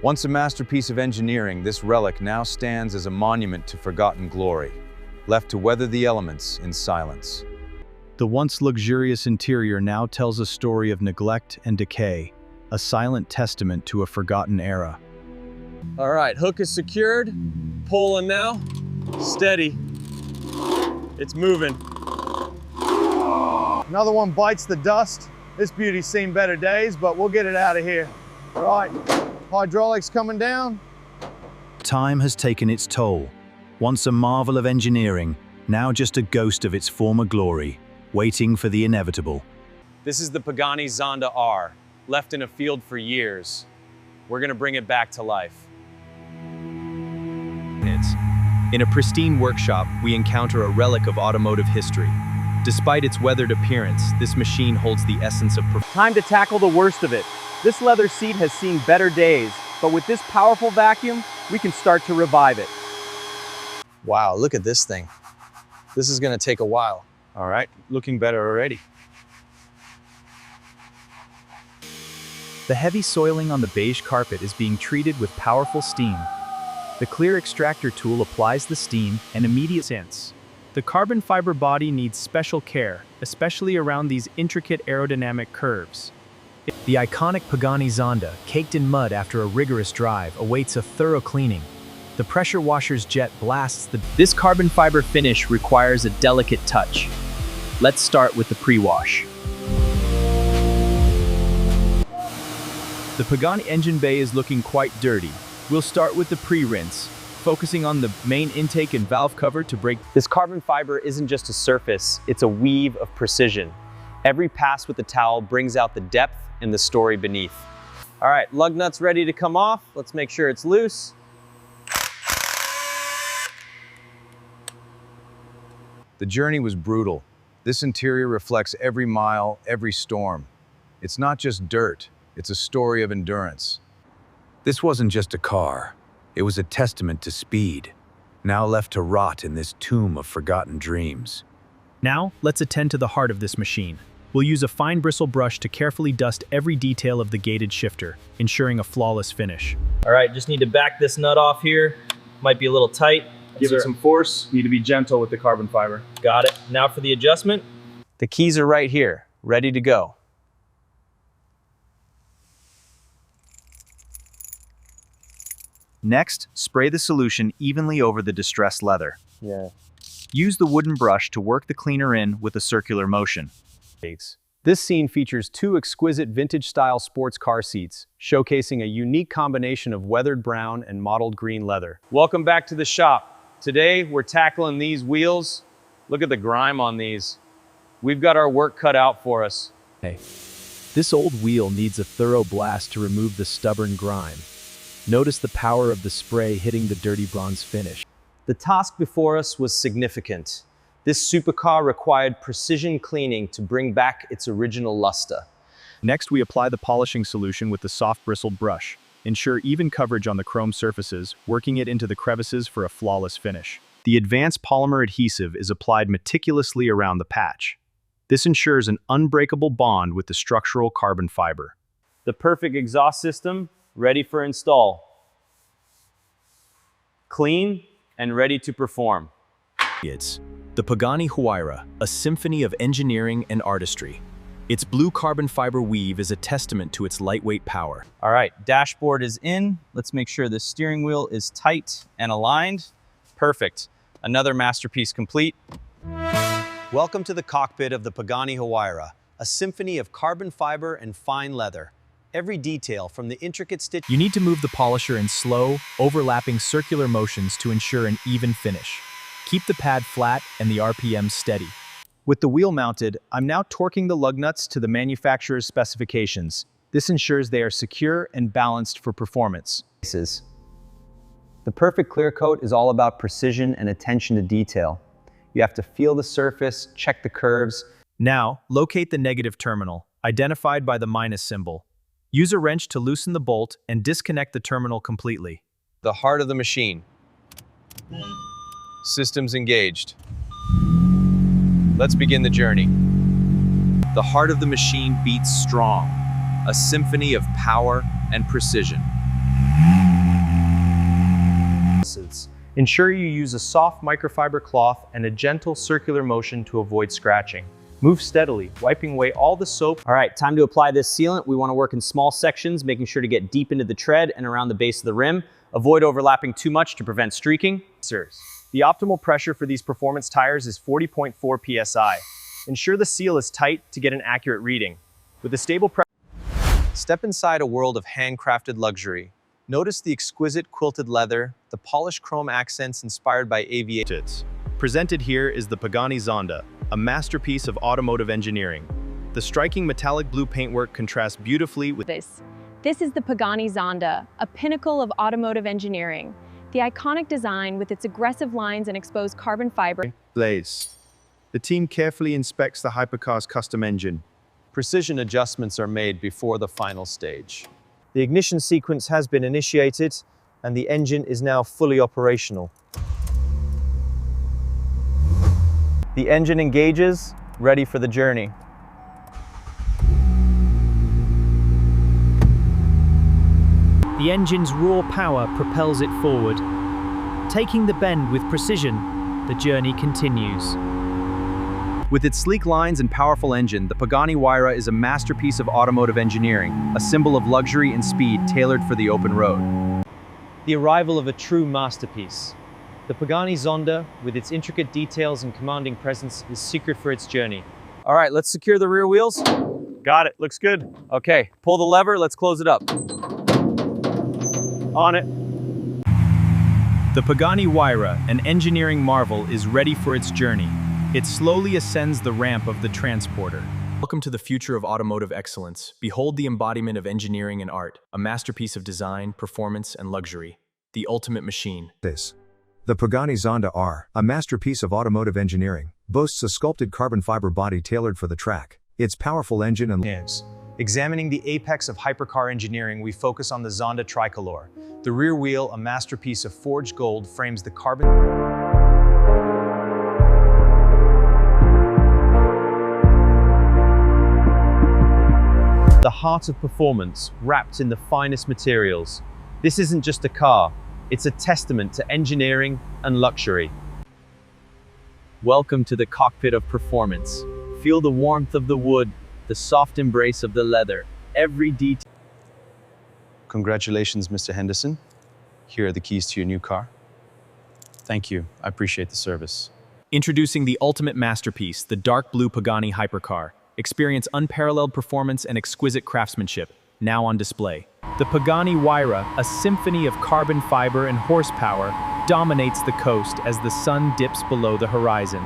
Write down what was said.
Once a masterpiece of engineering, this relic now stands as a monument to forgotten glory, left to weather the elements in silence. The once luxurious interior now tells a story of neglect and decay, a silent testament to a forgotten era. All right, hook is secured. Pulling now. Steady. It's moving. Another one bites the dust. This beauty's seen better days, but we'll get it out of here. All right, hydraulics coming down. Time has taken its toll. Once a marvel of engineering, now just a ghost of its former glory, waiting for the inevitable. This is the Pagani Zonda R, left in a field for years. We're gonna bring it back to life. In a pristine workshop, we encounter a relic of automotive history. Despite its weathered appearance, this machine holds the essence of performance. Time to tackle the worst of it. This leather seat has seen better days, but with this powerful vacuum, we can start to revive it. Wow, look at this thing. This is gonna take a while. All right, looking better already. The heavy soiling on the beige carpet is being treated with powerful steam. The clear extractor tool applies the steam and immediate sense. The carbon fiber body needs special care, especially around these intricate aerodynamic curves. The iconic Pagani Zonda, caked in mud after a rigorous drive, awaits a thorough cleaning. The pressure washer's jet blasts the... This carbon fiber finish requires a delicate touch. Let's start with the pre-wash. The Pagani engine bay is looking quite dirty. We'll start with the pre-rinse, focusing on the main intake and valve cover to break. This carbon fiber isn't just a surface, it's a weave of precision. Every pass with the towel brings out the depth and the story beneath. All right, lug nut's ready to come off. Let's make sure it's loose. The journey was brutal. This interior reflects every mile, every storm. It's not just dirt, it's a story of endurance. This wasn't just a car. It was a testament to speed, now left to rot in this tomb of forgotten dreams. Now, let's attend to the heart of this machine. We'll use a fine bristle brush to carefully dust every detail of the gated shifter, ensuring a flawless finish. All right, just need to back this nut off here. Might be a little tight. Give it some force. Need to be gentle with the carbon fiber. Got it. Now for the adjustment. The keys are right here, ready to go. Next, spray the solution evenly over the distressed leather. Yeah. Use the wooden brush to work the cleaner in with a circular motion. This scene features two exquisite vintage-style sports car seats, showcasing a unique combination of weathered brown and mottled green leather. Welcome back to the shop. Today, we're tackling these wheels. Look at the grime on these. We've got our work cut out for us. Hey, this old wheel needs a thorough blast to remove the stubborn grime. Notice the power of the spray hitting the dirty bronze finish. The task before us was significant. This supercar required precision cleaning to bring back its original luster. Next, we apply the polishing solution with the soft bristled brush. Ensure even coverage on the chrome surfaces, working it into the crevices for a flawless finish. The advanced polymer adhesive is applied meticulously around the patch. This ensures an unbreakable bond with the structural carbon fiber. The perfect exhaust system, ready for install. Clean and ready to perform. It's the Pagani Huayra, a symphony of engineering and artistry. Its blue carbon fiber weave is a testament to its lightweight power. All right, dashboard is in. Let's make sure the steering wheel is tight and aligned. Perfect. Another masterpiece complete. Welcome to the cockpit of the Pagani Huayra, a symphony of carbon fiber and fine leather. Every detail from the intricate stitch. You need to move the polisher in slow, overlapping circular motions to ensure an even finish. Keep the pad flat and the RPM steady. With the wheel mounted, I'm now torquing the lug nuts to the manufacturer's specifications. This ensures they are secure and balanced for performance. The perfect clear coat is all about precision and attention to detail. You have to feel the surface, check the curves. Now, locate the negative terminal, identified by the minus symbol. Use a wrench to loosen the bolt and disconnect the terminal completely. The heart of the machine. Systems engaged. Let's begin the journey. The heart of the machine beats strong, a symphony of power and precision. surfaces. Ensure you use a soft microfiber cloth and a gentle circular motion to avoid scratching. Move steadily, wiping away all the soap. All right, time to apply this sealant. We want to work in small sections, making sure to get deep into the tread and around the base of the rim. Avoid overlapping too much to prevent streaking. The optimal pressure for these performance tires is 40.4 psi. Ensure the seal is tight to get an accurate reading. With a stable pressure, step inside a world of handcrafted luxury. Notice the exquisite quilted leather, the polished chrome accents inspired by aviation. Presented here is the Pagani Zonda, a masterpiece of automotive engineering. The striking metallic blue paintwork contrasts beautifully with This is the Pagani Zonda, a pinnacle of automotive engineering. The iconic design with its aggressive lines and exposed carbon fiber. blaze. The team carefully inspects the hypercar's custom engine. precision adjustments are made before the final stage. The ignition sequence has been initiated, and the engine is now fully operational. The engine engages, ready for the journey. The engine's raw power propels it forward. Taking the bend with precision, the journey continues. With its sleek lines and powerful engine, the Pagani Huayra is a masterpiece of automotive engineering, a symbol of luxury and speed tailored for the open road. The arrival of a true masterpiece. The Pagani Zonda, with its intricate details and commanding presence, is secret for its journey. All right, let's secure the rear wheels. Got it, looks good. Okay, pull the lever, let's close it up. On it. The Pagani Huayra, an engineering marvel, is ready for its journey. It slowly ascends the ramp of the transporter. Welcome to the future of automotive excellence. Behold the embodiment of engineering and art, a masterpiece of design, performance, and luxury. The ultimate machine. The Pagani Zonda R, a masterpiece of automotive engineering, boasts a sculpted carbon fiber body tailored for the track. Its powerful engine and Examining the apex of hypercar engineering, we focus on the Zonda Tricolore. The rear wheel, a masterpiece of forged gold, frames the carbon. The heart of performance, wrapped in the finest materials. This isn't just a car, it's a testament to engineering and luxury. Welcome to the cockpit of performance. Feel the warmth of the wood, the soft embrace of the leather, every detail. Congratulations, Mr. Henderson. Here are the keys to your new car. Thank you, I appreciate the service. Introducing the ultimate masterpiece, the dark blue Pagani hypercar. Experience unparalleled performance and exquisite craftsmanship, now on display. The Pagani Huayra, a symphony of carbon fiber and horsepower, dominates the coast as the sun dips below the horizon.